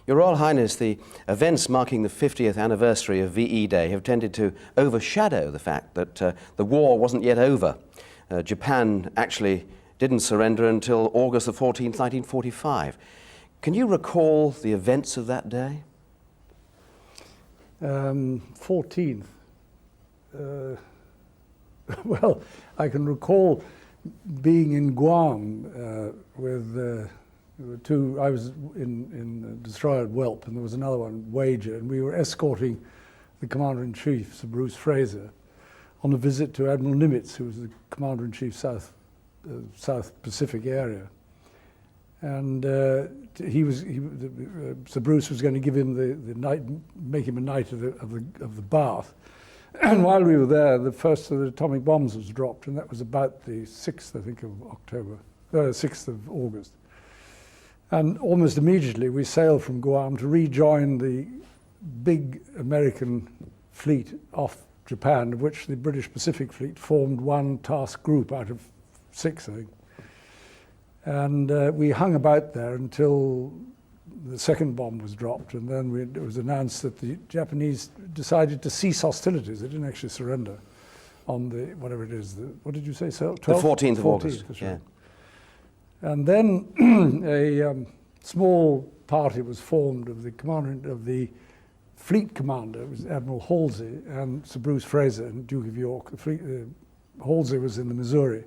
Your Royal Highness, the events marking the 50th anniversary of VE Day have tended to overshadow the fact that the war wasn't yet over. Japan actually didn't surrender until August the 14th, 1945. Can you recall the events of that day? 14th. Well, I can recall being in Guam with I was in the destroyer at Welp, and there was another one, Wager, and we were escorting the Commander-in-Chief, Sir Bruce Fraser, on a visit to Admiral Nimitz, who was the Commander-in-Chief South Pacific area. And Sir Bruce was going to give him the night, make him a knight of the Bath. And while we were there, the first of the atomic bombs was dropped, and that was about the 6th, I think, of October, 6th of August. And almost immediately we sailed from Guam to rejoin the big American fleet off Japan, of which the British Pacific Fleet formed one task group out of 6, I think. And we hung about there until the second bomb was dropped, and then it was announced that the Japanese decided to cease hostilities. They didn't actually surrender on the, whatever it is, what did you say, so? The 14th of August, that's right. yeah. And then a small party was formed of the fleet commander, it was Admiral Halsey, and Sir Bruce Fraser and Duke of York. Halsey was in the Missouri,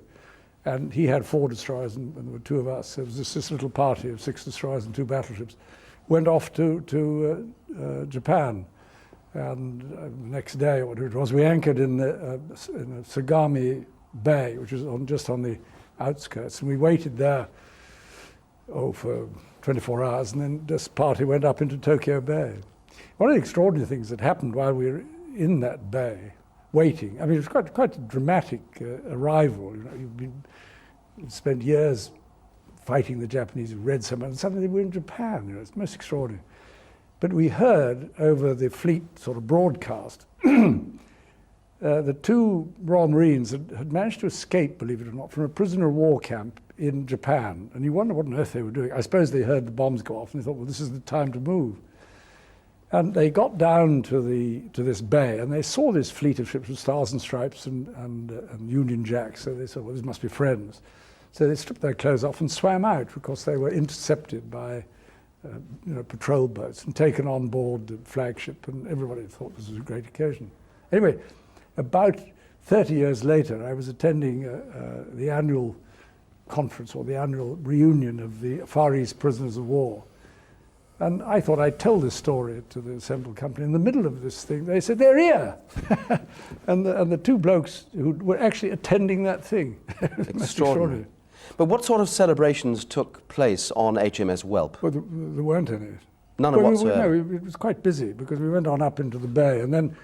and he had 4 destroyers, and there were 2 of us. It was this little party of 6 destroyers and 2 battleships. Went off to Japan, and the next day, or whatever it was, we anchored in Sagami Bay, which was just on the outskirts, and we waited there for 24 hours, and then this party went up into Tokyo Bay. One of the extraordinary things that happened while we were in that bay, waiting, I mean, it was quite a dramatic arrival. You know, you'd spent years fighting the Japanese who read so much, and suddenly they were in Japan. You know, it's most extraordinary. But we heard over the fleet sort of broadcast the 2 Royal Marines had managed to escape, believe it or not, from a prisoner of war camp in Japan. And you wonder what on earth they were doing. I suppose they heard the bombs go off and they thought, well, this is the time to move. And they got down to this bay, and they saw this fleet of ships with stars and stripes and Union Jacks. So they thought, well, this must be friends. So they stripped their clothes off and swam out because they were intercepted by patrol boats and taken on board the flagship, and everybody thought this was a great occasion. Anyway, about 30 years later, I was attending the annual conference, or the annual reunion of the Far East prisoners of war. And I thought I'd tell this story to the assembled company. In the middle of this thing, they said, they're here! and the 2 blokes who were actually attending that thing. Extraordinary. But what sort of celebrations took place on HMS Welp? Well, there weren't any. None whatsoever? No, it was quite busy because we went on up into the bay, and then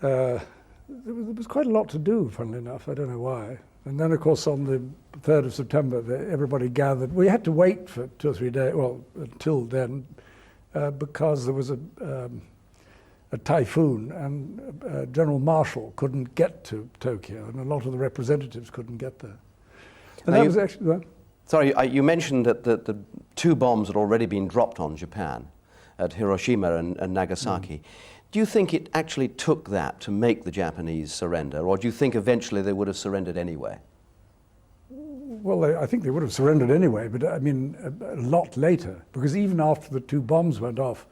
there was quite a lot to do, funnily enough. I don't know why. And then, of course, on the 3rd of September, everybody gathered. We had to wait for 2 or 3 days, well, until then, because there was a typhoon, and General Marshall couldn't get to Tokyo, and a lot of the representatives couldn't get there. And that was actually... Well, sorry, you mentioned that the 2 bombs had already been dropped on Japan, at Hiroshima and Nagasaki. Do you think it actually took that to make the Japanese surrender, or do you think eventually they would have surrendered anyway? Well, I think they would have surrendered anyway, but I mean, a lot later, because even after the 2 bombs went off,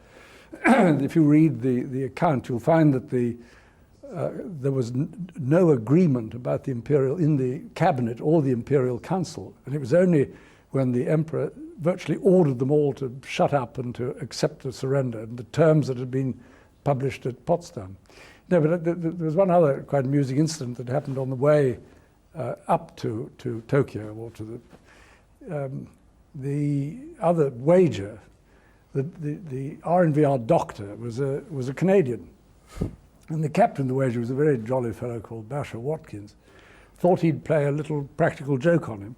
if you read the account, you'll find that there was no agreement about the imperial, in the cabinet or the imperial council, and it was only when the emperor virtually ordered them all to shut up and to accept the surrender and the terms that had been published at Potsdam. No, but there was one other quite amusing incident that happened on the way up to Tokyo, or to the other Wager. The RNVR doctor was a Canadian, and the captain of the Wager was a very jolly fellow called Basher Watkins. Thought he'd play a little practical joke on him.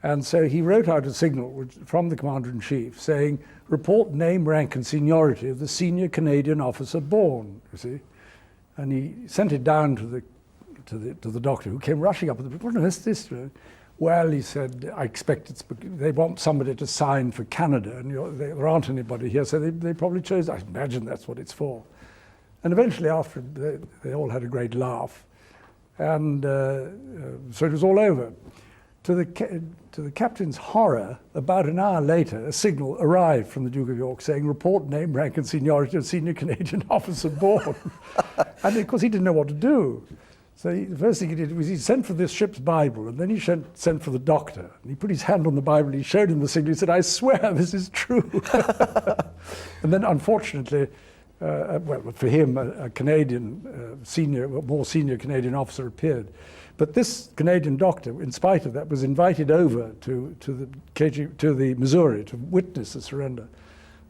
And so he wrote out a signal from the Commander-in-Chief saying, report name, rank and seniority of the senior Canadian officer born, you see. And he sent it down to the doctor, who came rushing up with the, what on earth is this? Well, he said, I expect they want somebody to sign for Canada, and there aren't anybody here, so they probably chose, I imagine that's what it's for. And eventually, after they all had a great laugh, and so it was all over. To the captain's horror, about an hour later, a signal arrived from the Duke of York saying, report name, rank and seniority of senior Canadian officer aboard. And of course he didn't know what to do. So the first thing he did was he sent for this ship's Bible, and then he sent for the doctor. And he put his hand on the Bible, he showed him the signal, he said, I swear this is true. And then unfortunately, well, for him, a Canadian more senior Canadian officer appeared. But this Canadian doctor, in spite of that, was invited over to the Missouri to witness the surrender.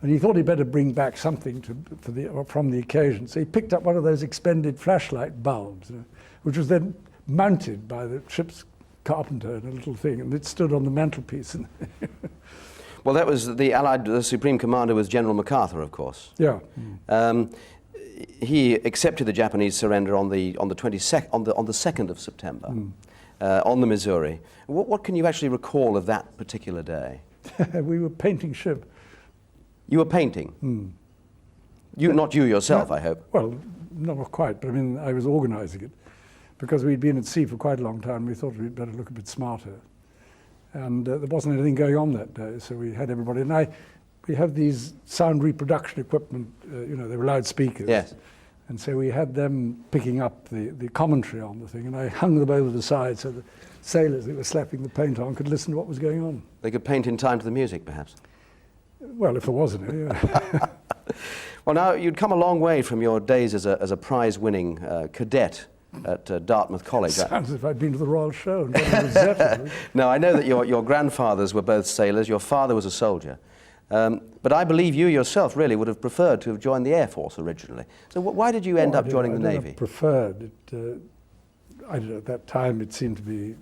And he thought he'd better bring back something from the occasion. So he picked up one of those expended flashlight bulbs, which was then mounted by the ship's carpenter in a little thing, and it stood on the mantelpiece. Well, that was the Supreme Commander was General MacArthur, of course. Yeah. He accepted the Japanese surrender on the 2nd of September, on the Missouri. What can you actually recall of that particular day? We were painting ship. You were painting? Not you yourself, I hope. Well, not quite, but I mean, I was organising it. Because we'd been at sea for quite a long time, we thought we'd better look a bit smarter. And there wasn't anything going on that day, so we had everybody. And we have these sound reproduction equipment, they were loudspeakers. Yes. And so we had them picking up the commentary on the thing, and I hung them over the side so the sailors that were slapping the paint on could listen to what was going on. They could paint in time to the music, perhaps? Well, if there was any, yeah. Well, now, you'd come a long way from your days as a prize-winning cadet at Dartmouth College. Sounds as if I'd been to the Royal Show and got a Rosetta. No, I know that your grandfathers were both sailors, your father was a soldier. But I believe you yourself really would have preferred to have joined the Air Force originally. So why did you end up joining the Navy? I preferred it. I don't know, at that time it seemed to be,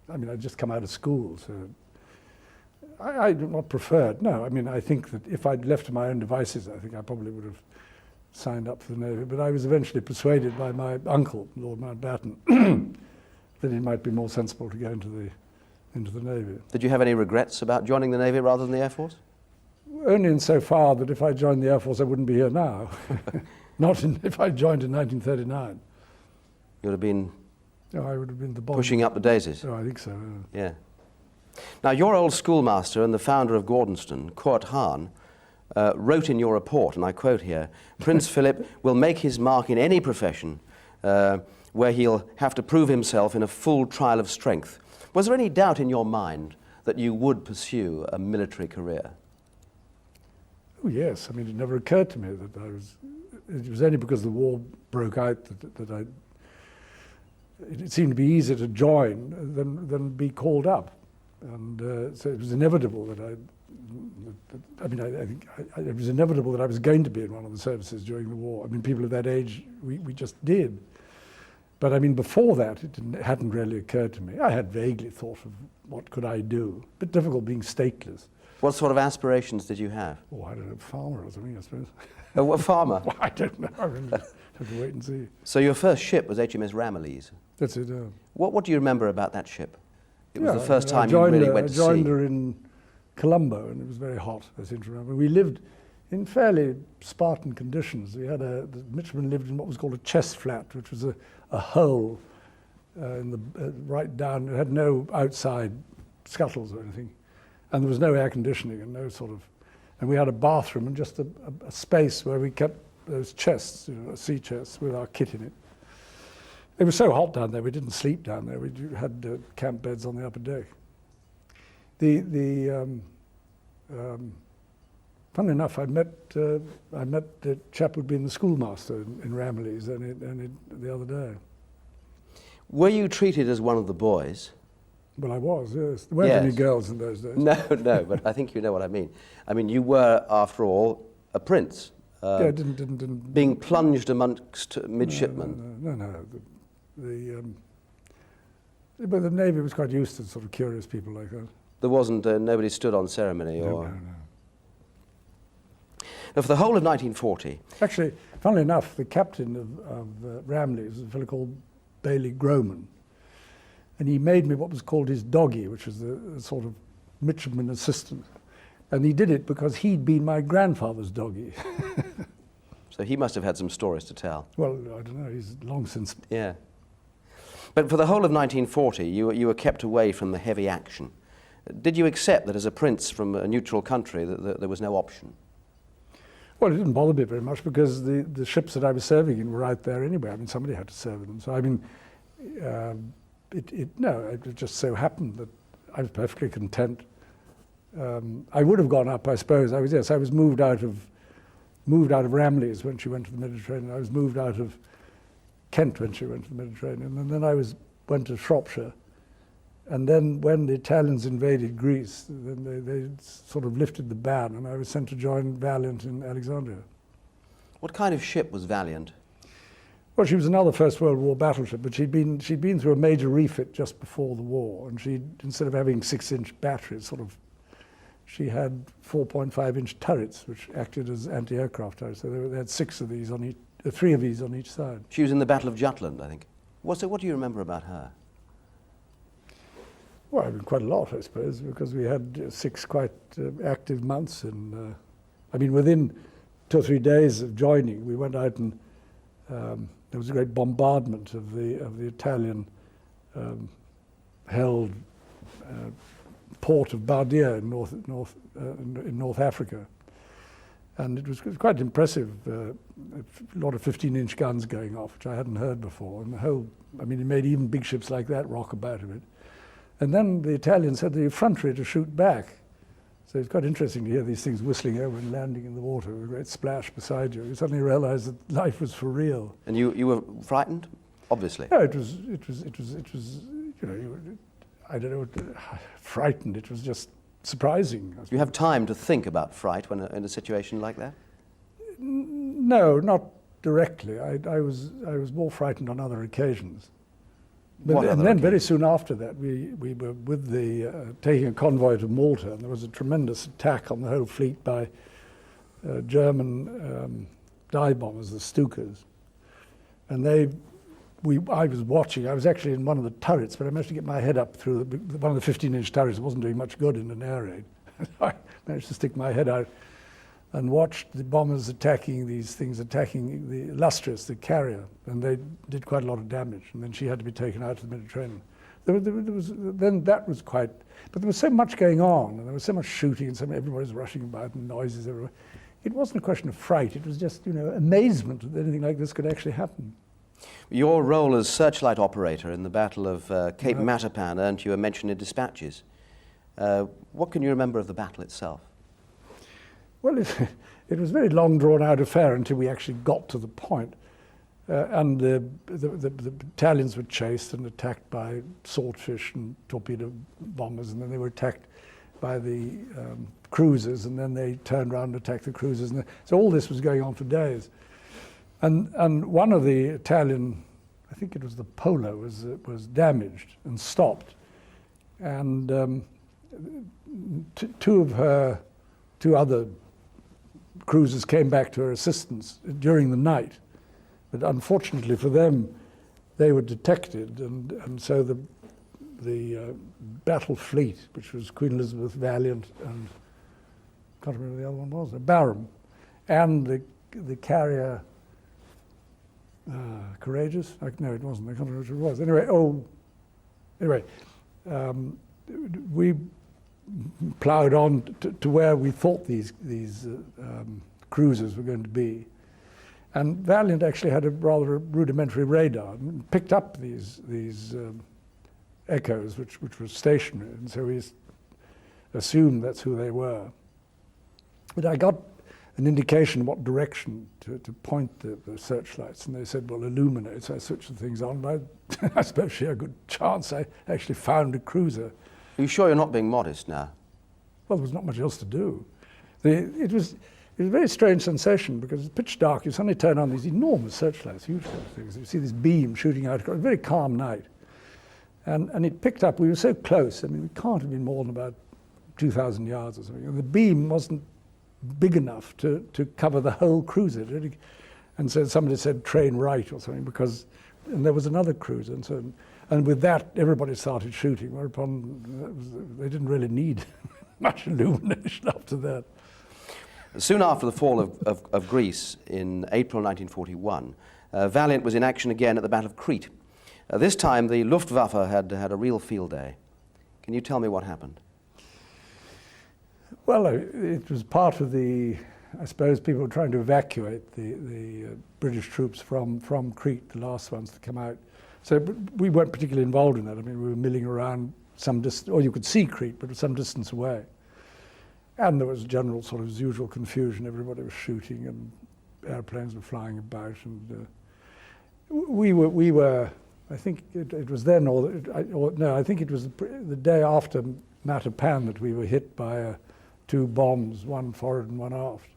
I mean, I'd just come out of school, so I do not preferred. No, I mean, I think that if I'd left to my own devices, I think I probably would have signed up for the Navy. But I was eventually persuaded by my uncle, Lord Mountbatten, that it might be more sensible to go into the Navy. Did you have any regrets about joining the Navy rather than the Air Force? Only insofar that if I joined the Air Force, I wouldn't be here now. Not if I joined in 1939. You would have been I would have been the bomb. pushing up the daisies. Oh, I think so. Yeah. Now, your old schoolmaster and the founder of Gordonston, Kurt Hahn, wrote in your report, and I quote here, Prince Philip will make his mark in any profession where he'll have to prove himself in a full trial of strength. Was there any doubt in your mind that you would pursue a military career? Oh, yes. I mean, it never occurred to me that it was only because the war broke out that it seemed to be easier to join than be called up. And so it was inevitable that I think it was inevitable that I was going to be in one of the services during the war. I mean, people of that age, we just did. But I mean, before that, it hadn't really occurred to me. I had vaguely thought of what could I do. A bit difficult being stateless. What sort of aspirations did you have? Oh, I don't know, farmer or something, I suppose. A farmer? Well, I don't know. I really have to wait and see. So your first ship was HMS Ramillies. That's it. What do you remember about that ship? It was the first time you really went to sea. I joined her in Colombo, and it was very hot, I seem to remember. We lived in fairly Spartan conditions. We had the midshipmen lived in what was called a chest flat, which was a hole right down. It had no outside scuttles or anything, and there was no air conditioning and no sort of. And we had a bathroom and just a space where we kept those chests, sea chests, with our kit in it. It was so hot down there, we didn't sleep down there. We had camp beds on the upper deck. Funnily enough, I met the chap who'd been the schoolmaster in Ramillies the other day. Were you treated as one of the boys? Well, I was, yes. There weren't any girls in those days. No, but I think you know what I mean. I mean, you were, after all, a prince. Yeah, didn't being plunged amongst midshipmen. No. But the Navy was quite used to sort of curious people like that. There wasn't, nobody stood on ceremony or... No. Now, for the whole of 1940... Actually, funnily enough, the captain of Ramillies was a fellow called Bailey Groman. and he made me what was called his doggy, which was a sort of midshipman assistant. And he did it because he'd been my grandfather's doggy. So he must have had some stories to tell. Well, I don't know, he's long since. Yeah. But for the whole of 1940, you were kept away from the heavy action. Did you accept that as a prince from a neutral country that there was no option? Well, it didn't bother me very much because the ships that I was serving in were right there anyway. I mean, somebody had to serve them. So, I mean, it just so happened that I was perfectly content. I would have gone up, I suppose. I was moved out of Ramleys when she went to the Mediterranean. I was moved out of Kent when she went to the Mediterranean. And then I went to Shropshire. And then when the Italians invaded Greece, then they sort of lifted the ban, and I was sent to join Valiant in Alexandria. What kind of ship was Valiant? Well, she was another First World War battleship, but she'd been through a major refit just before the war, and instead of having 6-inch batteries, she had 4.5-inch turrets, which acted as anti-aircraft turrets. So they had 3 of these on each side. She was in the Battle of Jutland, I think. What do you remember about her? Well, I mean, quite a lot, I suppose, because we had 6 quite active months. And within 2 or 3 days of joining, we went out and there was a great bombardment of the Italian held port of Bardia in North Africa, and it was quite impressive. A lot of 15-inch guns going off, which I hadn't heard before, and it made even big ships like that rock about a bit. And then the Italians had the effrontery to shoot back. So it's quite interesting to hear these things whistling over and landing in the water with a great splash beside you. You suddenly realize that life was for real. And you were frightened, obviously? No, it was, I don't know, frightened. It was just surprising. Do you have time to think about fright when in a situation like that? No, not directly. I was more frightened on other occasions. And then very soon after that, we were taking a convoy to Malta, and there was a tremendous attack on the whole fleet by German dive bombers, the Stukas. And I was watching. I was actually in one of the turrets, but I managed to get my head up through one of the 15-inch turrets. It wasn't doing much good in an air raid. I managed to stick my head out and watched the bombers attacking the Illustrious, the carrier, and they did quite a lot of damage. And then she had to be taken out to the Mediterranean. But there was so much going on, and there was so much shooting, and everybody was rushing about, and noises everywhere. It wasn't a question of fright. It was just, amazement that anything like this could actually happen. Your role as searchlight operator in the Battle of Cape Matapan earned you a mention in dispatches. What can you remember of the battle itself? Well, it was a very long, drawn-out affair until we actually got to the point. And the Italians were chased and attacked by swordfish and torpedo bombers, and then they were attacked by the cruisers, and then they turned around and attacked the cruisers. So all this was going on for days. And one of the Italian, I think it was the Polo, was damaged and stopped. And two other cruisers came back to her assistance during the night, but unfortunately for them, they were detected, and so the battle fleet, which was Queen Elizabeth, Valiant, and I can't remember the other one was, Barham, and the carrier Courageous. No, it wasn't. I can't remember which it was. Anyway, we ploughed on to where we thought these cruisers were going to be. And Valiant actually had a rather rudimentary radar and picked up these echoes, which were stationary, and so we assumed that's who they were. But I got an indication what direction to point the searchlights, and they said, well, illuminate. So I switched the things on, but I suppose she had a good chance. I actually found a cruiser. Are you sure you're not being modest now? Well, there was not much else to do. It was a very strange sensation because it's pitch dark. You suddenly turn on these enormous searchlights, huge things. You see this beam shooting out. It was a very calm night. And it picked up. We were so close. I mean, we can't have been more than about 2,000 yards or something. And the beam wasn't big enough to cover the whole cruiser. And so somebody said train right or something and there was another cruiser. And And with that, everybody started shooting, whereupon they didn't really need much illumination after that. Soon after the fall of Greece in April 1941, Valiant was in action again at the Battle of Crete. This time the Luftwaffe had a real field day. Can you tell me what happened? Well, it was part of the, I suppose people were trying to evacuate the British troops from Crete, the last ones to come out. So we weren't particularly involved in that. I mean, we were milling around some distance, or you could see Crete, but it was some distance away. And there was general sort of usual confusion. Everybody was shooting and airplanes were flying about. And we were, I think it was then, no, I think it was the day after Matapan that we were hit by two bombs, one forward and one aft.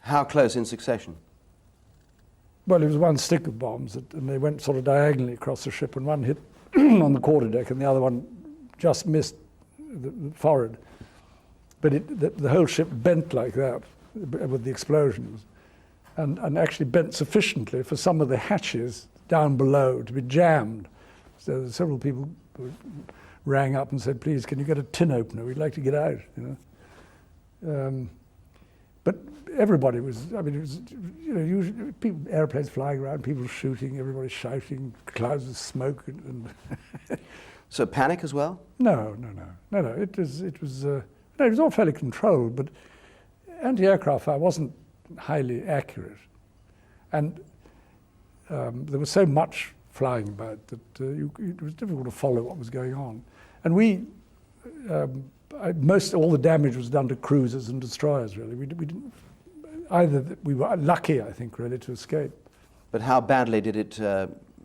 How close in succession? Well, it was one stick of bombs, and they went sort of diagonally across the ship, and one hit on the quarterdeck, and the other one just missed the forward. But the whole ship bent like that with the explosions, and actually bent sufficiently for some of the hatches down below to be jammed. So several people rang up and said, "Please, can you get a tin opener? We'd like to get out." You know. But everybody was, I mean, it was, you know, usually people, airplanes flying around, people shooting, everybody shouting, clouds of smoke. And So panic as well? No. It was all fairly controlled, but anti-aircraft fire wasn't highly accurate. And there was so much flying about that it was difficult to follow what was going on. And all the damage was done to cruisers and destroyers, really. We didn't, we were lucky, I think, really, to escape. But how badly did it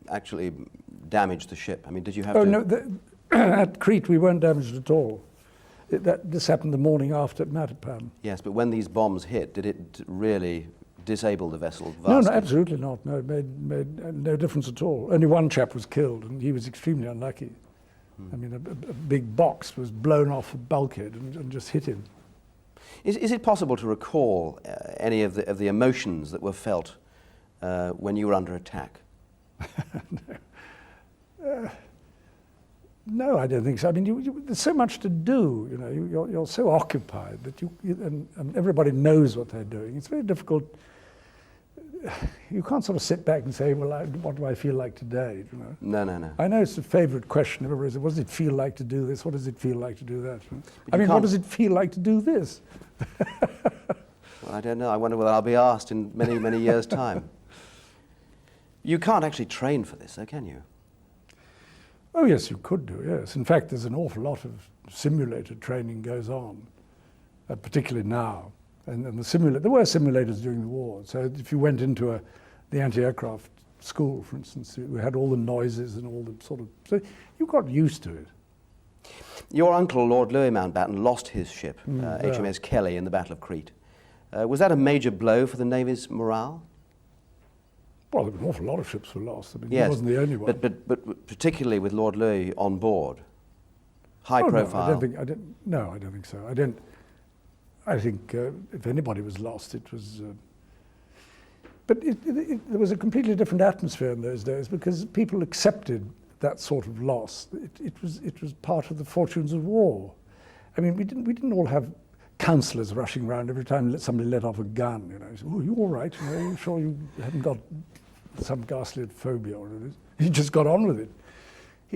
actually damage the ship? I mean, did you have to... Oh, no, at Crete we weren't damaged at all. This happened the morning after Matapan. Yes, but when these bombs hit, did it really disable the vessel vastly? No, absolutely not. No, it made no difference at all. Only one chap was killed, and he was extremely unlucky. I mean, a big box was blown off a bulkhead and just hit him. Is it possible to recall any of the emotions that were felt when you were under attack? No, I don't think so. I mean, there's so much to do. You know, you're so occupied that and everybody knows what they're doing. It's very difficult. You can't sort of sit back and say, well, what do I feel like today? You know? No. I know it's a favourite question. Everybody says, what does it feel like to do this? What does it feel like to do that? I mean, what does it feel like to do this? Well, I don't know. I wonder whether I'll be asked in many, many years' time. You can't actually train for this, though, can you? Oh, yes, you could do, yes. In fact, there's an awful lot of simulator training goes on, particularly now. And there were simulators during the war. So if you went into the anti-aircraft school, for instance, we had all the noises and all the sort of... So you got used to it. Your uncle, Lord Louis Mountbatten, lost his ship, HMS Kelly, in the Battle of Crete. Was that a major blow for the Navy's morale? Well, there were an awful lot of ships were lost. I mean, yes, he wasn't the only one. But particularly with Lord Louis on board, high profile. No, I don't think so. I think if anybody was lost, it was... But there was a completely different atmosphere in those days because people accepted that sort of loss. It was part of the fortunes of war. I mean, we didn't all have counsellors rushing around every time somebody let off a gun. You know, so, "Oh, you all right? You know, are you sure you haven't got some ghastly phobia or whatever?" He just got on with it.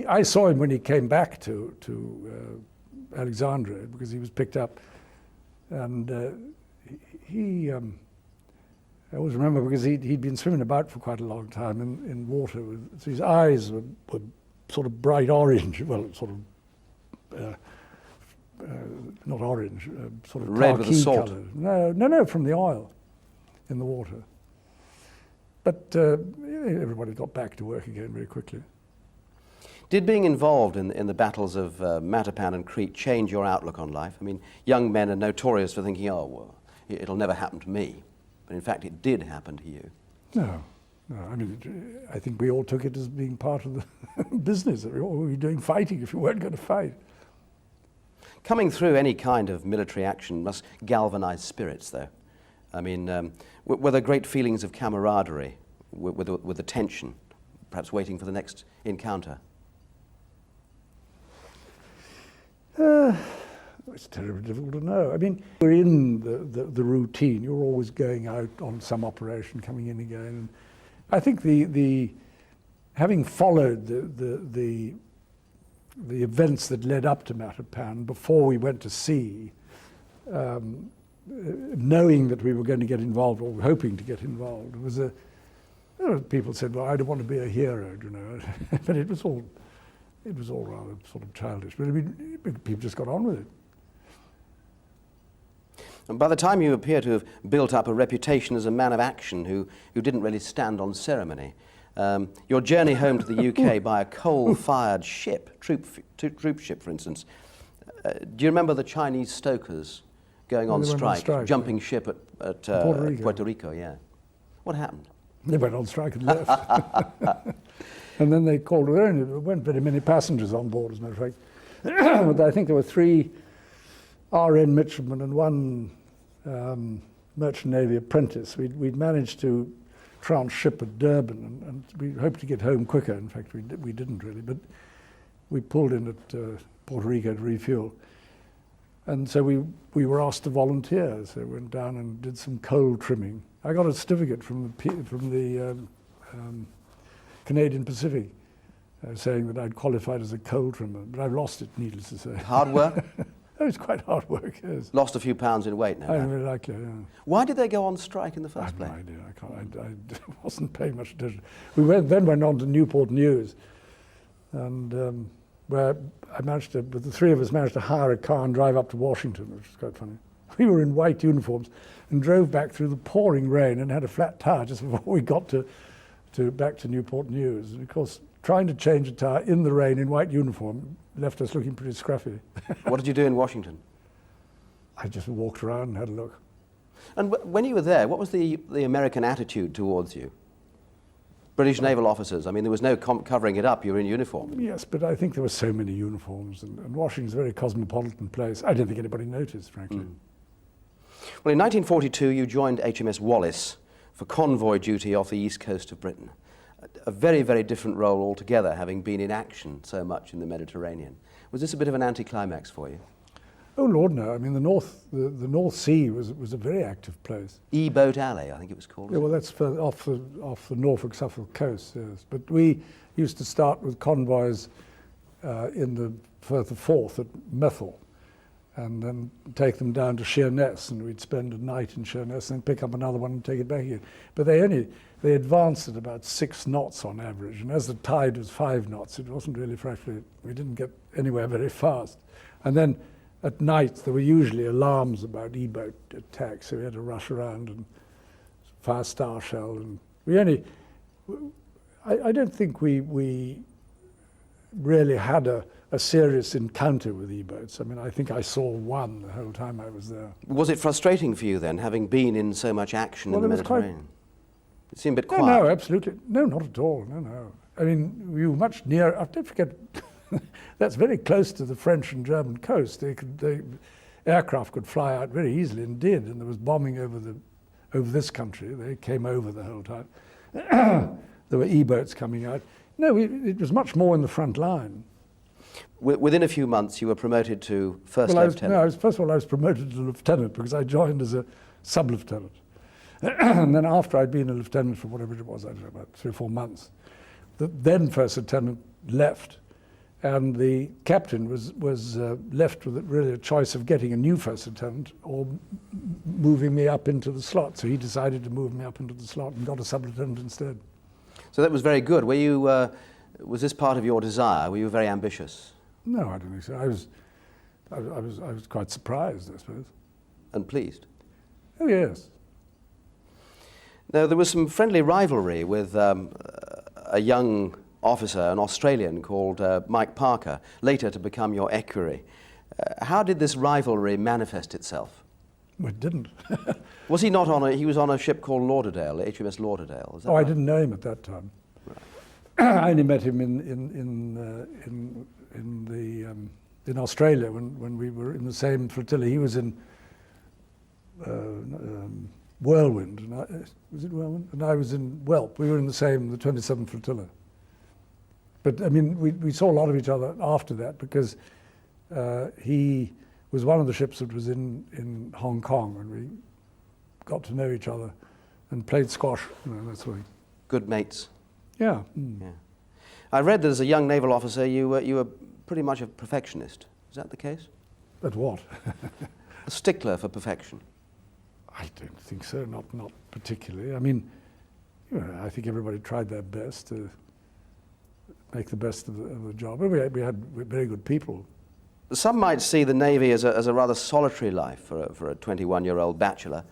I saw him when he came back to Alexandria because he was picked up, and I always remember because he'd been swimming about for quite a long time in water. So his eyes were sort of bright orange, well, sort of not orange, sort of red with the salt. Color. No, from the oil in the water. But everybody got back to work again very quickly. Did being involved in the battles of Matapan and Crete change your outlook on life? I mean, young men are notorious for thinking, oh, well, it'll never happen to me. But in fact, it did happen to you. No. I mean, I think we all took it as being part of the business. What were you doing fighting if you weren't going to fight? Coming through any kind of military action must galvanize spirits, though. I mean, were there great feelings of camaraderie with the tension, perhaps waiting for the next encounter? It's terribly difficult to know. I mean, we're in the routine. You're always going out on some operation, coming in again. And I think the having followed the events that led up to Matapan before we went to sea, knowing that we were going to get involved or hoping to get involved, was people said, "Well, I don't want to be a hero," you know, but it was all rather sort of childish. But I mean, people just got on with it. And by the time you appear to have built up a reputation as a man of action who didn't really stand on ceremony, your journey home to the UK by a coal-fired ship, troop ship, for instance, do you remember the Chinese stokers going on strike, jumping ship at Puerto Rico? Yeah. What happened? They went on strike and left. And then they called, there weren't very many passengers on board, as a matter of fact. I think there were 3 RN midshipmen and 1 merchant navy apprentice. We'd managed to transship at Durban, and we hoped to get home quicker. In fact, we didn't really, but we pulled in at Puerto Rico to refuel. And so we were asked to volunteer, so we went down and did some coal trimming. I got a certificate from the Canadian Pacific saying that I'd qualified as a coal trimmer, but I've lost it, needless to say. Hard work? It was quite hard work, yes. Lost a few pounds in weight now. I really like it, yeah. Why did they go on strike in the first place? I have no idea. I wasn't paying much attention. We then went on to Newport News, and where I managed to, with the 3 of us, managed to hire a car and drive up to Washington, which was quite funny. We were in white uniforms and drove back through the pouring rain and had a flat tire just before we got back to Newport News. And of course, trying to change a tire in the rain in white uniform left us looking pretty scruffy. What did you do in Washington? I just walked around and had a look. And when you were there, what was the American attitude towards you? British naval officers, I mean, there was no covering it up, you were in uniform. Yes, but I think there were so many uniforms, and Washington's a very cosmopolitan place. I don't think anybody noticed, frankly. Well, in 1942, you joined HMS Wallace for convoy duty off the east coast of Britain. A very, very different role altogether, having been in action so much in the Mediterranean. Was this a bit of an anticlimax for you? Oh Lord, no. I mean, the North Sea was a very active place. E-Boat Alley, I think it was called. Yeah, well, that's off the Norfolk-Suffolk coast, yes. But we used to start with convoys in the Firth of Forth at Methil, and then take them down to Sheerness, and we'd spend a night in Sheerness, and then pick up another one and take it back again. But they advanced at about 6 knots on average, and as the tide was 5 knots, it wasn't really frightfully, we didn't get anywhere very fast. And then at night, there were usually alarms about E-boat attacks, so we had to rush around and fire star shell. And I don't think we really had a serious encounter with E-boats. I mean, I think I saw one the whole time I was there. Was it frustrating for you then, having been in so much action in the Mediterranean? It seemed a bit quiet. No, absolutely. No, not at all. No. I mean, we were much nearer. Don't forget, that's very close to the French and German coast. Aircraft could fly out very easily, and did. And there was bombing over this country. They came over the whole time. There were E-boats coming out. No, it was much more in the front line. Within a few months, you were promoted to first lieutenant. First of all, I was promoted to lieutenant because I joined as a sub-lieutenant. And then after I'd been a lieutenant for whatever it was, I don't know, about 3 or 4 months, the then first lieutenant left, and the captain was left with really a choice of getting a new first lieutenant or moving me up into the slot. So he decided to move me up into the slot and got a sub-lieutenant instead. So that was very good. Were you, was this part of your desire? Were you very ambitious? No, I don't think so. I was quite surprised, I suppose. And pleased? Oh, yes. Now, there was some friendly rivalry with a young officer, an Australian called Mike Parker, later to become your equerry. How did this rivalry manifest itself? Well, it didn't. Was he not he was on a ship called Lauderdale, HMS Lauderdale? Is that right? right? I didn't know him at that time. Right. I only met him in Australia when we were in the same flotilla. He was in Whirlwind, and was it Whirlwind? And I was in Whelp. We were in the 27th flotilla. But I mean, we saw a lot of each other after that because He was one of the ships that was in Hong Kong, and we got to know each other and played squash. That's what. Good mates. Yeah. Yeah. I read that as a young naval officer you were pretty much a perfectionist. Is that the case? But what? A stickler for perfection. I don't think so. Not particularly. I mean, I think everybody tried their best to make the best of the job. We had very good people. Some might see the Navy as a rather solitary life for a 21-year-old bachelor,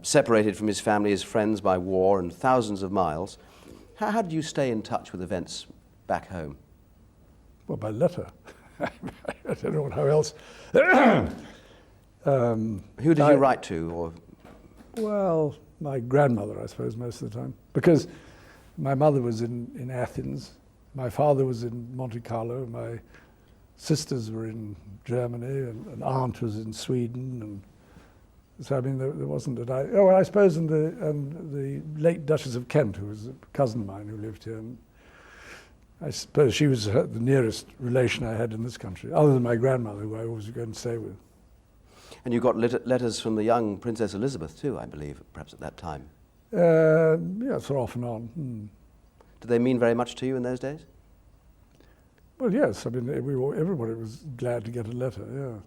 separated from his family, his friends by war and thousands of miles. How did you stay in touch with events back home? Well, by letter. I don't know how else. Who did you write to? Or? Well, my grandmother, I suppose, most of the time. Because my mother was in Athens, my father was in Monte Carlo, my sisters were in Germany, and an aunt was in Sweden. And so, I mean, there wasn't that I suppose the late Duchess of Kent, who was a cousin of mine who lived here, and I suppose she was the nearest relation I had in this country, other than my grandmother, who I always go and stay with. And you got letters from the young Princess Elizabeth too, I believe, perhaps at that time. Yeah, so off and on. Did they mean very much to you in those days? Well, yes. I mean, everybody was glad to get a letter, yeah.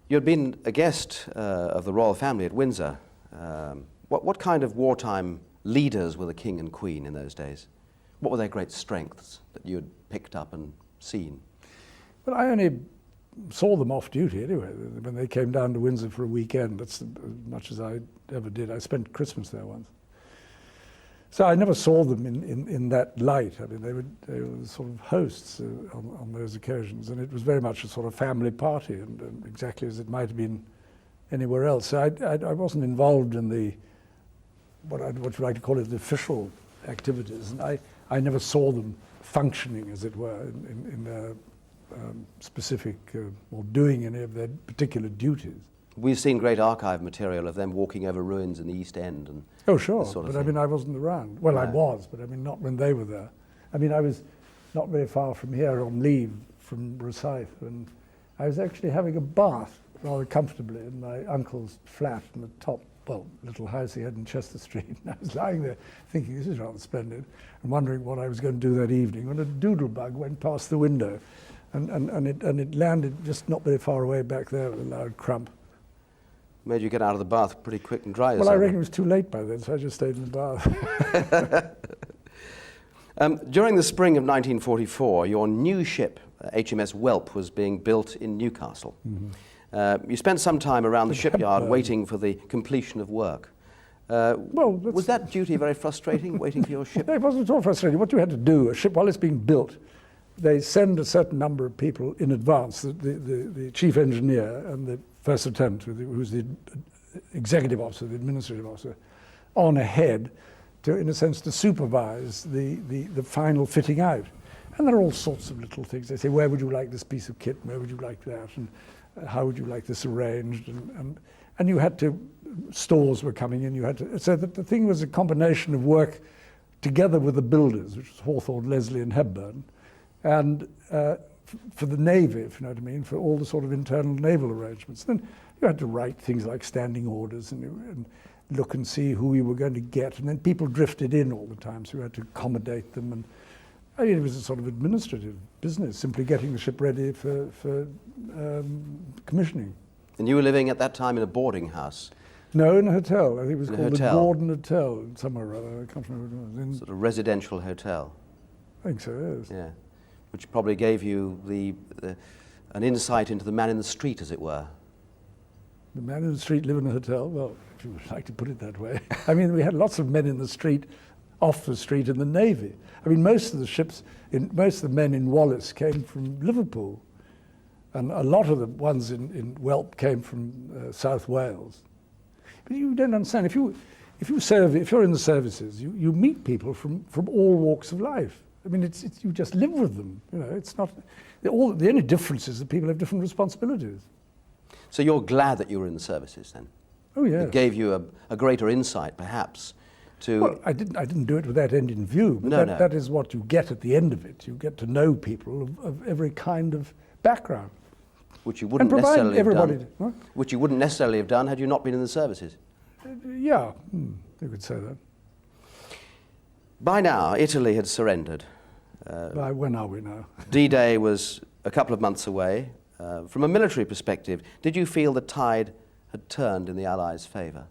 You had been a guest of the royal family at Windsor. What kind of wartime leaders were the King and Queen in those days? What were their great strengths that you had picked up and seen? Well, I only saw them off duty anyway. When they came down to Windsor for a weekend, that's as much as I ever did. I spent Christmas there once. So I never saw them in that light. I mean, they were sort of hosts on those occasions, and it was very much a sort of family party, and exactly as it might have been anywhere else. So I wasn't involved in the, what you like to call it, the official activities, and I never saw them functioning, as it were, in their specific, or doing any of their particular duties. We've seen great archive material of them walking over ruins in the East End. And oh, sure, sort of but I mean, I wasn't around. Well, I was, but I mean, not when they were there. I mean, I was not very far from here on leave from Rosyth, and I was actually having a bath rather comfortably in my uncle's flat in the top, well, little house he had in Chester Street. And I was lying there thinking, this is rather splendid, and wondering what I was going to do that evening, when a doodlebug went past the window, and it landed just not very far away back there with a loud crump. Made you get out of the bath pretty quick and dry. Well, I reckon it was too late by then, so I just stayed in the bath. During the spring of 1944, your new ship, HMS Whelp, was being built in Newcastle. Mm-hmm. You spent some time around the shipyard waiting for the completion of work. Was that duty very frustrating, waiting for your ship? No, it wasn't at all frustrating. What you had to do, a ship, while it's being built, they send a certain number of people in advance, the chief engineer and the first lieutenant, who's the executive officer, the administrative officer, on ahead to, in a sense, to supervise the final fitting out. And there are all sorts of little things. They say, where would you like this piece of kit? Where would you like that? And how would you like this arranged? And you had to, stores were coming in, you had to, so that the thing was a combination of work together with the builders, which was Hawthorne, Leslie and Hepburn, and for the Navy, if you know what I mean, for all the sort of internal naval arrangements. Then you had to write things like standing orders and look and see who you were going to get. And then people drifted in all the time, so you had to accommodate them. And I mean, it was a sort of administrative business, simply getting the ship ready for commissioning. And you were living at that time in a boarding house? No, in a hotel. I think it was called the Gordon Hotel, somewhere or other. I can't remember what it was. Sort of residential hotel? I think so, yes. Yeah. Which probably gave you an insight into the man in the street, as it were. The man in the street live in a hotel? Well, if you would like to put it that way. I mean, we had lots of men in the street, off the street in the Navy. I mean, most of the ships, most of the men in Wallace came from Liverpool. And a lot of the ones in Whelp came from South Wales. But you don't understand, if you're in the services, you meet people from all walks of life. I mean, you just live with them. You know, it's not. The only difference is that people have different responsibilities. So you're glad that you were in the services then? Oh yeah. It gave you a greater insight, perhaps, to. Well, I didn't do it with that end in view. But that is what you get at the end of it. You get to know people of every kind of background. Which you wouldn't provide necessarily have everybody done. what? Which you wouldn't necessarily have done had you not been in the services. Yeah, you could say that. By now, Italy had surrendered. By when are we now? D-Day was a couple of months away. From a military perspective, did you feel the tide had turned in the Allies' favour?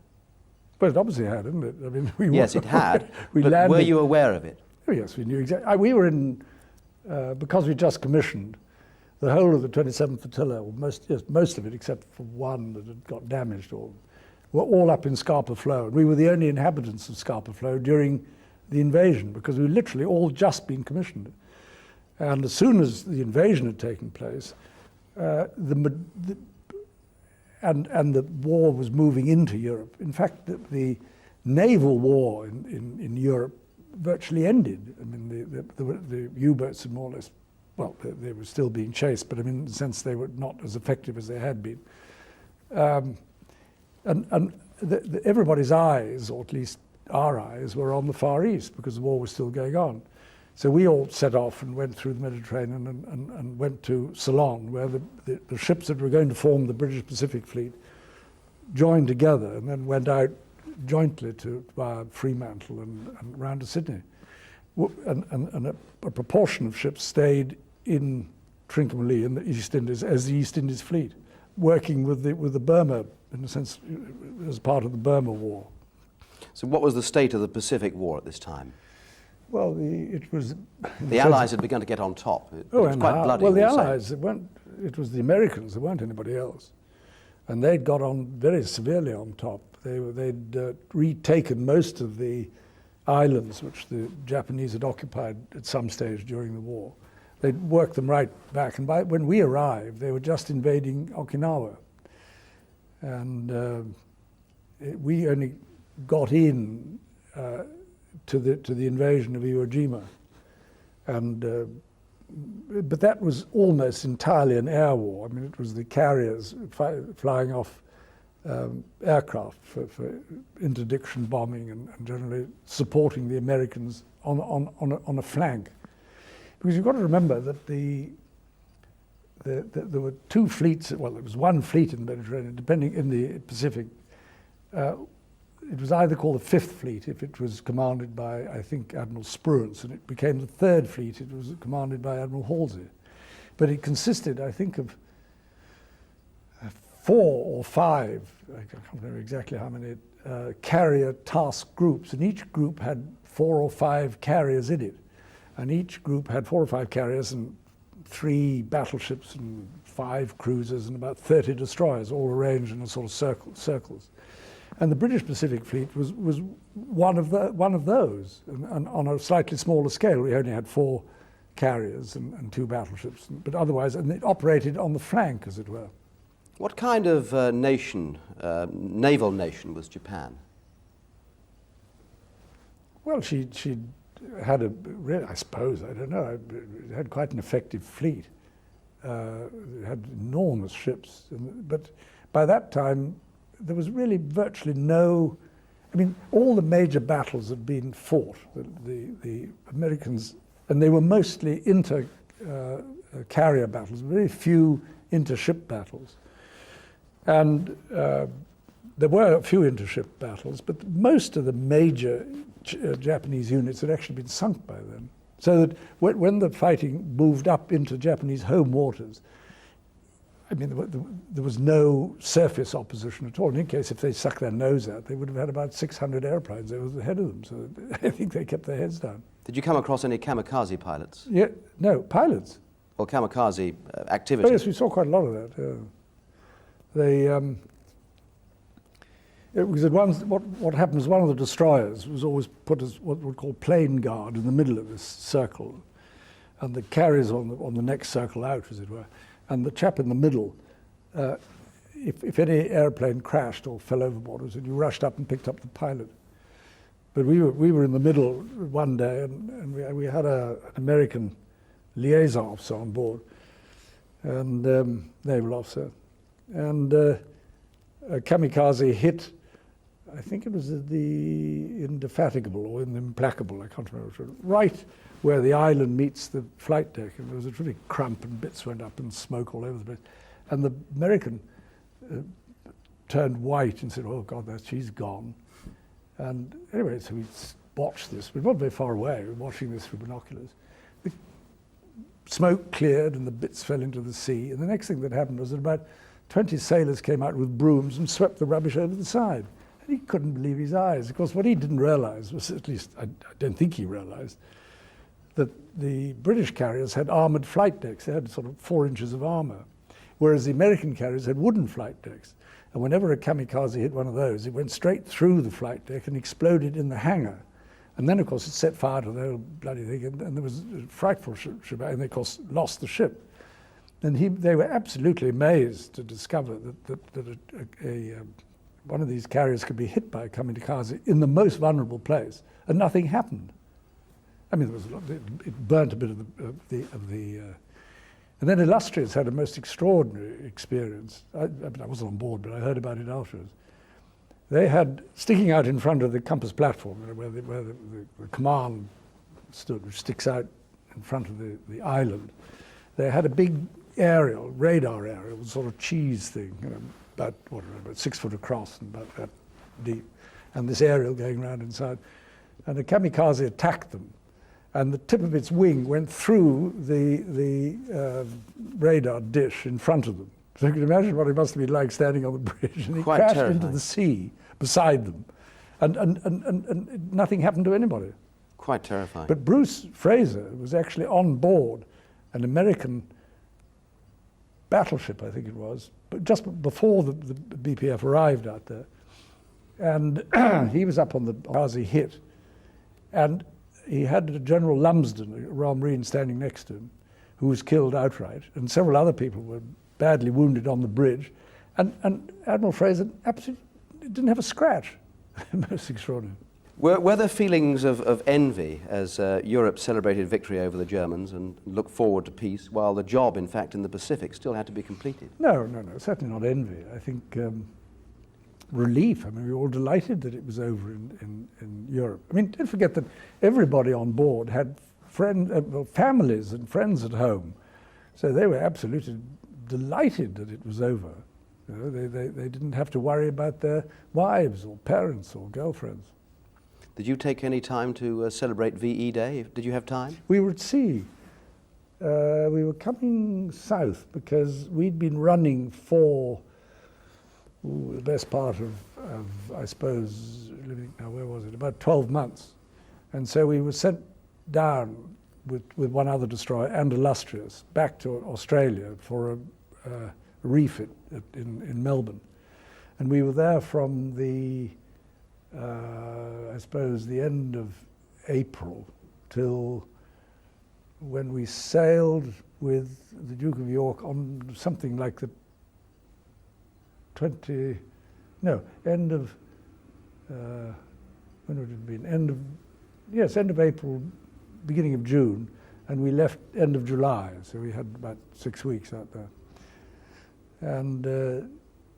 Well, it obviously had, didn't it? I mean, Yes, it had. we but landed. were you aware of it? Oh, yes, we knew exactly. We were in, because we just commissioned, the whole of the 27th Flotilla, or most of it except for one that had got damaged, were all up in Scapa Flow. And we were the only inhabitants of Scapa Flow during the invasion, because we literally all just been commissioned. And as soon as the invasion had taken place, and the war was moving into Europe. In fact, the naval war in Europe virtually ended. I mean, the U-boats had more or less, well, they were still being chased, but I mean, in the sense they were not as effective as they had been. Everybody's eyes, or at least our eyes, were on the Far East because the war was still going on. So we all set off and went through the Mediterranean and went to Ceylon, where the ships that were going to form the British Pacific Fleet joined together and then went out jointly via Fremantle and round to Sydney. And a proportion of ships stayed in Trincomalee in the East Indies as the East Indies Fleet, working with the Burma, in a sense, as part of the Burma War. So what was the state of the Pacific War at this time? Well, it was... The Allies had begun to get on top. It was quite bloody. Well, the all the same. Allies, it was the Americans, there weren't anybody else. And they'd got on very severely on top. They'd retaken most of the islands which the Japanese had occupied at some stage during the war. They'd worked them right back. And when we arrived, they were just invading Okinawa. And we only got in to the invasion of Iwo Jima, but that was almost entirely an air war. I mean, it was the carriers flying off aircraft for interdiction bombing and generally supporting the Americans on a flank. Because you've got to remember that there were two fleets. Well, there was one fleet in the Mediterranean, depending in the Pacific. It was either called the Fifth Fleet if it was commanded by, I think, Admiral Spruance, and it became the Third Fleet. It was commanded by Admiral Halsey. But it consisted, I think, of 4 or 5, I can't remember exactly how many, carrier task groups, and each group had 4 or 5 carriers in it. And each group had 4 or 5 carriers and 3 battleships and 5 cruisers and about 30 destroyers, all arranged in a sort of circles. And the British Pacific Fleet was one of those, and on a slightly smaller scale. We only had 4 carriers and 2 battleships, but otherwise, and it operated on the flank, as it were. What kind of naval nation was Japan? Well, she had I suppose, I don't know, it had quite an effective fleet. It had enormous ships, but by that time, there was really virtually no, I mean, all the major battles had been fought. The Americans, and they were mostly inter-carrier battles, very few inter-ship battles. And there were a few inter-ship battles, but most of the major Japanese units had actually been sunk by then. So that when the fighting moved up into Japanese home waters, I mean, there was no surface opposition at all. In any case, if they sucked their nose out, they would have had about 600 airplanes over ahead of them. So I think they kept their heads down. Did you come across any kamikaze pilots? Yeah, no, pilots. Or kamikaze activity? Oh, yes, we saw quite a lot of that. What happened was one of the destroyers was always put as what we call plane guard in the middle of this circle, and the carriers on the next circle out, as it were. And the chap in the middle, if any airplane crashed or fell overboard, you rushed up and picked up the pilot. But we were in the middle one day, and we had an American liaison officer on board, and naval officer, and a kamikaze hit. I think it was the Indefatigable or in the Implacable, I can't remember, right where the island meets the flight deck, and there was a really crump and bits went up and smoke all over the place. And the American turned white and said, "Oh God, she's gone." And anyway, so we watched this. We weren't very far away. We were watching this through binoculars. The smoke cleared and the bits fell into the sea. And the next thing that happened was that about 20 sailors came out with brooms and swept the rubbish over the side. And he couldn't believe his eyes. Of course, what he didn't realize was, at least I don't think he realized, that the British carriers had armored flight decks. They had sort of 4 inches of armor, whereas the American carriers had wooden flight decks. And whenever a kamikaze hit one of those, it went straight through the flight deck and exploded in the hangar. And then, of course, it set fire to the whole bloody thing, and there was a frightful shebang, and they, of course, lost the ship. And they were absolutely amazed to discover that one of these carriers could be hit by a kamikaze in the most vulnerable place, and nothing happened. I mean, there was a lot, it burnt a bit of the and then Illustrious had a most extraordinary experience. I wasn't on board, but I heard about it afterwards. They had, sticking out in front of the compass platform, where the command stood, which sticks out in front of the island, they had a big aerial, radar aerial, sort of cheese thing, about 6 foot across and about that deep, and this aerial going around inside. And the kamikaze attacked them. And the tip of its wing went through the radar dish in front of them. So you can imagine what it must have been like standing on the bridge. And it crashed into the sea beside them. And nothing happened to anybody. Quite terrifying. But Bruce Fraser was actually on board an American battleship, I think it was, but just before the BPF arrived out there. And he was up on the Ghazi hit. And he had General Lumsden, a Royal Marine, standing next to him, who was killed outright, and several other people were badly wounded on the bridge. And Admiral Fraser absolutely didn't have a scratch. Most extraordinary. Were there feelings of envy as Europe celebrated victory over the Germans and looked forward to peace, while the job, in fact, in the Pacific still had to be completed? No, certainly not envy. I think relief. I mean, we were all delighted that it was over in Europe. I mean, don't forget that everybody on board had families and friends at home. So they were absolutely delighted that it was over. You know, they didn't have to worry about their wives or parents or girlfriends. Did you take any time to celebrate VE Day? Did you have time? We were at sea. We were coming south because we'd been running for the best part of I suppose, where was it? About 12 months. And so we were sent down with one other destroyer and Illustrious back to Australia for a refit in Melbourne. And we were there from the I suppose the end of April till when we sailed with the Duke of York on something like the end of when would it have been? End of April, beginning of June, and we left end of July, so we had about 6 weeks out there. And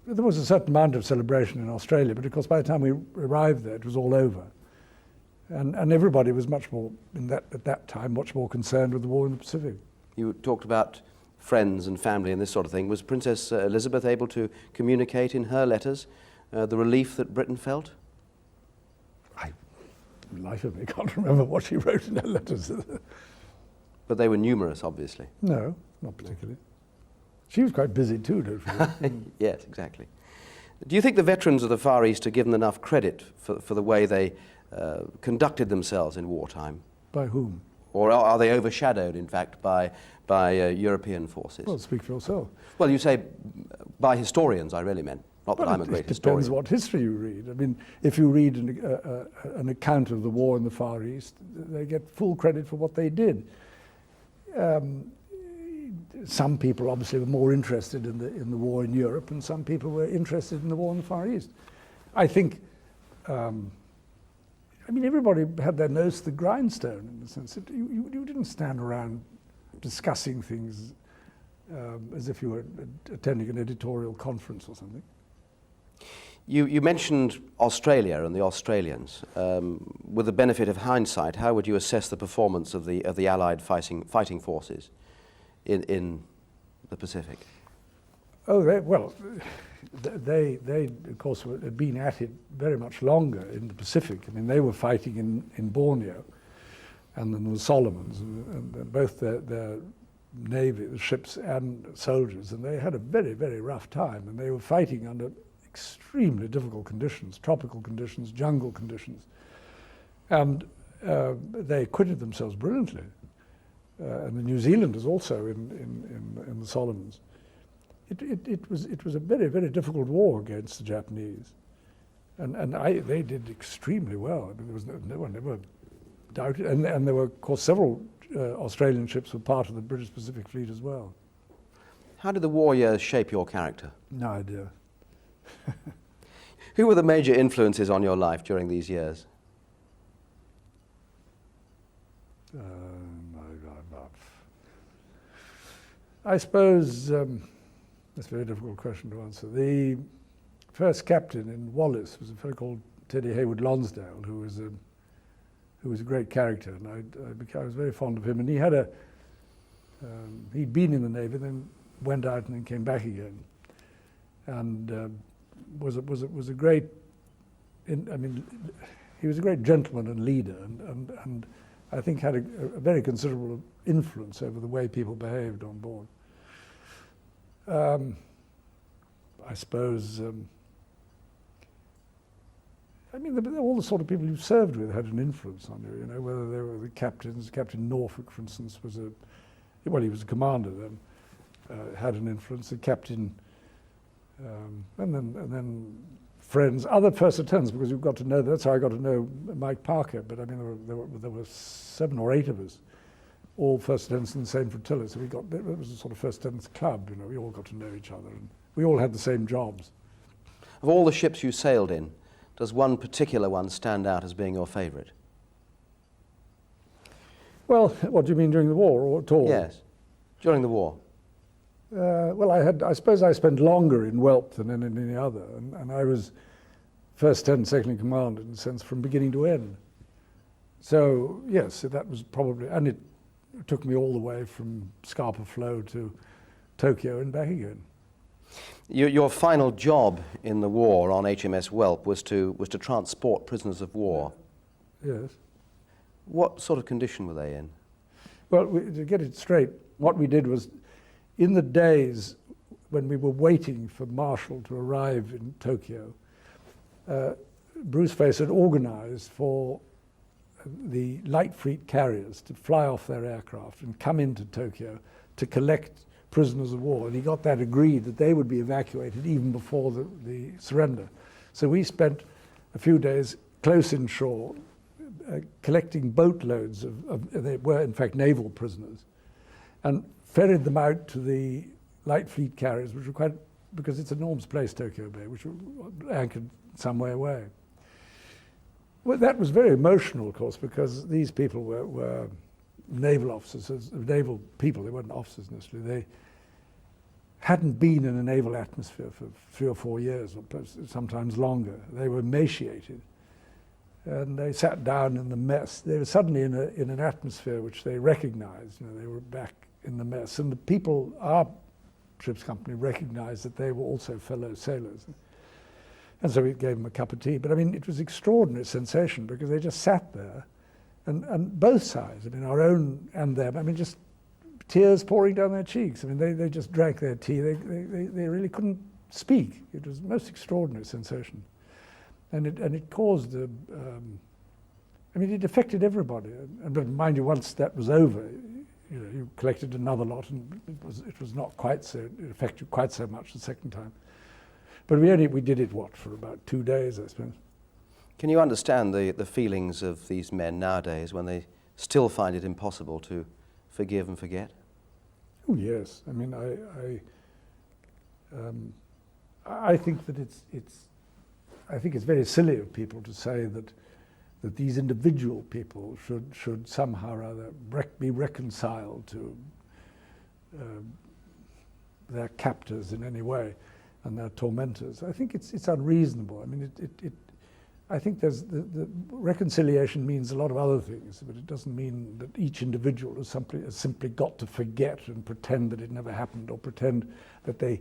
there was a certain amount of celebration in Australia, but of course by the time we arrived there, it was all over. And everybody was much more, at that time, much more concerned with the war in the Pacific. You talked about friends and family and this sort of thing. Was Princess Elizabeth able to communicate in her letters the relief that Britain felt? Life of me, I can't remember what she wrote in her letters. But they were numerous, obviously. No, not particularly. She was quite busy too, don't you forget. Yes, exactly. Do you think the veterans of the Far East are given enough credit for the way they conducted themselves in wartime? By whom? Or are they overshadowed, in fact, by European forces? Well, speak for yourself. Well, you say by historians, I really meant. Not that I'm a great historian. It depends what history you read. I mean, if you read an account of the war in the Far East, they get full credit for what they did. Some people obviously were more interested in the war in Europe, and some people were interested in the war in the Far East. I think, I mean, everybody had their nose to the grindstone in the sense that you didn't stand around discussing things as if you were attending an editorial conference or something. You mentioned Australia and the Australians. With the benefit of hindsight, how would you assess the performance of the Allied fighting forces in the Pacific? Oh, well, they of course had been at it very much longer in the Pacific. I mean, they were fighting in Borneo and in the Solomons, and both their navy, the ships and soldiers, and they had a very, very rough time, and they were fighting under extremely difficult conditions, tropical conditions, jungle conditions, and they acquitted themselves brilliantly. And the New Zealanders also in the Solomons. It was a very, very difficult war against the Japanese, and they did extremely well. I mean, there was no one ever doubted, and there were, of course, several Australian ships were part of the British Pacific Fleet as well. How did the war years shape your character? No idea. Who were the major influences on your life during these years? I suppose that's a very difficult question to answer. The first captain in Wallis was a fellow called Teddy Hayward Lonsdale, who was a great character, and I was very fond of him. And he had he'd been in the Navy, then went out and then came back again, and was a great. I mean, he was a great gentleman and leader, and I think had a very considerable influence over the way people behaved on board. I suppose. I mean, all the sort of people you served with had an influence on you. You know, whether they were the captains. Captain Norfolk, for instance, was he was a commander then. Had an influence. The captain, and then friends, other first lieutenants, because you've got to know. That's how I got to know Mike Parker. But I mean, there were 7 or 8 of us, all first lieutenants in the same flotilla. So it was a sort of first lieutenants club. You know, we all got to know each other, and we all had the same jobs. Of all the ships you sailed in, does one particular one stand out as being your favourite? Well, what do you mean during the war, or at all? Yes, during the war. Well, I suppose I spent longer in Whelp than in any other, and I was first lieutenant, second in command, in a sense, from beginning to end. So, yes, that was probably, and it took me all the way from Scapa Flow to Tokyo and back again. Your final job in the war on HMS Whelp was to transport prisoners of war. Yes. What sort of condition were they in? Well, to get it straight, what we did was, in the days when we were waiting for Marshall to arrive in Tokyo, Bruce Face had organized for the light fleet carriers to fly off their aircraft and come into Tokyo to collect prisoners of war. And he got that agreed that they would be evacuated even before the surrender. So we spent a few days close inshore collecting boatloads they were in fact naval prisoners, and ferried them out to the light fleet carriers, which were quite, because it's an enormous place, Tokyo Bay, which were anchored some way away. Well, that was very emotional, of course, because these people were naval officers, naval people. They weren't officers necessarily. They hadn't been in a naval atmosphere for 3 or 4 years, or sometimes longer. They were emaciated, and they sat down in the mess. They were suddenly in an atmosphere which they recognized. You know, they were back in the mess, and the people, our ship's company, recognized that they were also fellow sailors. And so we gave them a cup of tea. But I mean, it was an extraordinary sensation, because they just sat there, and both sides, I mean, our own and them, I mean, just tears pouring down their cheeks. I mean, they just drank their tea. They really couldn't speak. It was a most extraordinary sensation. And it caused, I mean, it affected everybody. But mind you, once that was over, you know, you collected another lot, and it was not quite so, it affected quite so much the second time. But we did it, for about 2 days, I suppose. Can you understand the feelings of these men nowadays when they still find it impossible to forgive and forget? Oh yes, I mean, I think that I think it's very silly of people to say that these individual people should somehow or other be reconciled to their captors in any way and their tormentors. I think it's unreasonable. I mean, I think the reconciliation means a lot of other things, but it doesn't mean that each individual has simply got to forget and pretend that it never happened, or pretend that they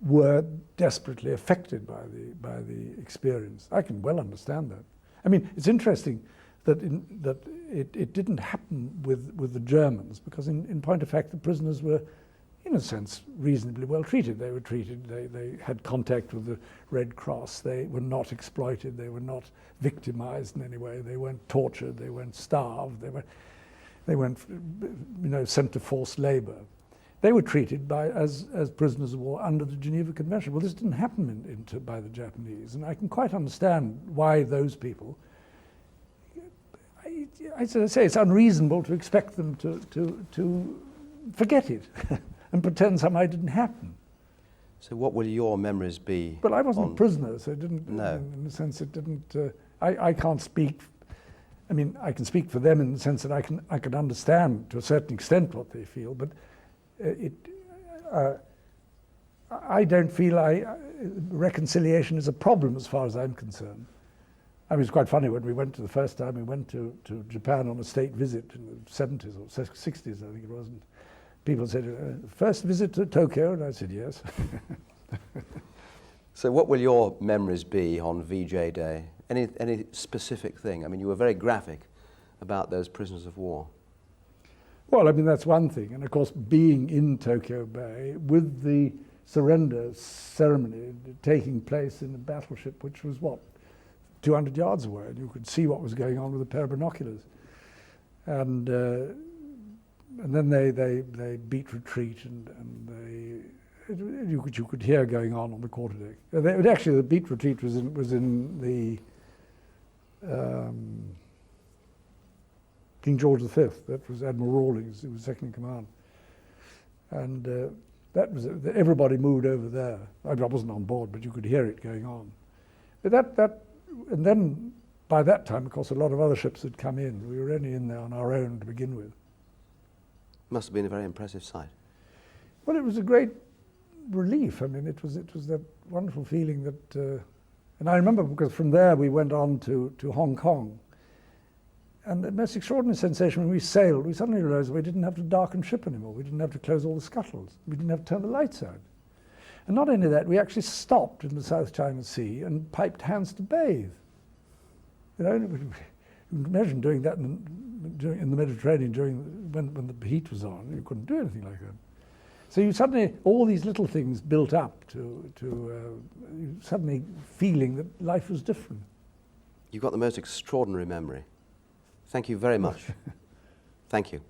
were desperately affected by the experience. I can well understand that. I mean, it's interesting that it didn't happen with the Germans, because in point of fact the prisoners were, in a sense, reasonably well treated. They were treated, they had contact with the Red Cross, they were not exploited, they were not victimized in any way, they weren't tortured, they weren't starved, they weren't sent to forced labor. They were treated as prisoners of war under the Geneva Convention. Well, this didn't happen by the Japanese, and I can quite understand why those people, I say it's unreasonable to expect them to forget it and pretend somehow it didn't happen. So what will your memories be? But I wasn't a prisoner, so it didn't, No. in the sense it didn't, I can't speak, I mean, I can speak for them in the sense that I can understand to a certain extent what they feel, but I don't feel reconciliation is a problem as far as I'm concerned. I mean, it's quite funny, when we went the first time we went to Japan on a state visit in the 70s or 60s, I think it was, and people said, first visit to Tokyo, and I said yes. So what will your memories be on VJ Day? Any specific thing? I mean, you were very graphic about those prisoners of war. Well, I mean, that's one thing. And of course, being in Tokyo Bay with the surrender ceremony taking place in a battleship which was, 200 yards away, and you could see what was going on with a pair of binoculars. And then they beat retreat, and you could hear going on the quarterdeck. Actually, the beat retreat was in the King George V. That was Admiral Rawlings, who was second in command, and that was everybody moved over there. I wasn't on board, but you could hear it going on. But and then by that time, of course, a lot of other ships had come in. We were only in there on our own to begin with. Must have been a very impressive sight. Well, it was a great relief. I mean, it was that wonderful feeling that, and I remember, because from there we went on to Hong Kong. And the most extraordinary sensation when we sailed, we suddenly realized we didn't have to darken ship anymore. We didn't have to close all the scuttles. We didn't have to turn the lights out. And not only that, we actually stopped in the South China Sea and piped hands to bathe. You know, imagine doing that in the Mediterranean when the heat was on. You couldn't do anything like that. So you suddenly, all these little things built up to you suddenly feeling that life was different. You've got the most extraordinary memory. Thank you very much. Thank you.